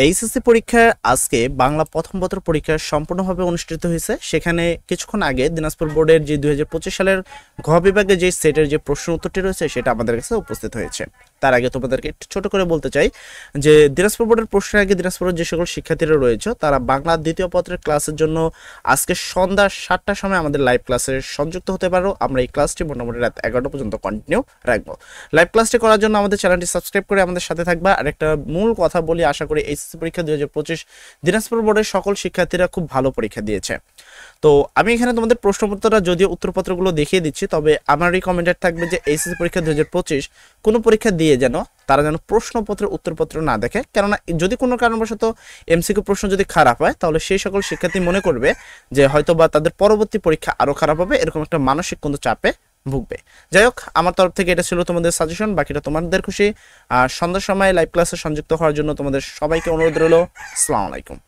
HSC পরীক্ষার আজকে বাংলা প্রথম পত্র পরীক্ষা সম্পূর্ণভাবে অনুষ্ঠিত হয়েছে। সেখানে কিছুক্ষণ আগে দিনাজপুর বোর্ডের যে 2025 সালের ঘ বিভাগে যে সেটের যে প্রশ্ন উত্তরটি রয়েছে সেটা আমাদের কাছে উপস্থিত হয়েছে। তার আগে তোমাদেরকে একটু ছোট করে বলতে চাই যে দিনাজপুর বোর্ডের প্রশ্নের আগে দিনাজপুরের যে সকল শিক্ষার্থীরা রয়েছে তারা বাংলা দ্বিতীয় পত্রের ক্লাসের জন্য আজকে সন্ধ্যা 7টার সময় আমাদের লাইভ ক্লাসে সংযুক্ত হতে পারো। আমরা এই ক্লাসটি মোটামুটি রাত 11টা পর্যন্ত কন্টিনিউ রাখবো। লাইভ ক্লাসটি করার জন্য আমাদের চ্যানেলটি সাবস্ক্রাইব করে আমাদের সাথে থাকবা। আর একটা মূল কথা বলি, আশা করি এইচএসসি পরীক্ষা 2025 দিনাজপুর বোর্ডের সকল শিক্ষার্থীরা খুব ভালো পরীক্ষা দিয়েছে। তো আমি এখানে তোমাদের প্রশ্নপত্রটা যদিও উত্তরপত্রগুলো দেখিয়ে দিচ্ছি, তবে আমার রিকমেন্ডেড থাকবে যে এইচএসসি পরীক্ষা 2025 কোনো পরীক্ষা দিয়ে তারা যেন প্রশ্নপত্রের উত্তরপত্র না দেখে। কেননা যদি কোনো কারণবশত এমসিকিউ প্রশ্ন যদি খারাপ হয় তাহলে সেই সকল শিক্ষার্থী মনে করবে যে হয়তো বা তাদের পরবর্তী পরীক্ষা আরো খারাপ হবে, এরকম একটা মানসিক কিন্তু চাপে ভুগবে। যাই হোক, আমার তরফ থেকে এটা ছিল তোমাদের সাজেশন, বাকিটা তোমাদের খুশি। আর সন্ধ্যার সময় লাইভ ক্লাসে সংযুক্ত হওয়ার জন্য তোমাদের সবাইকে অনুরোধ রইল। আসসালামু আলাইকুম।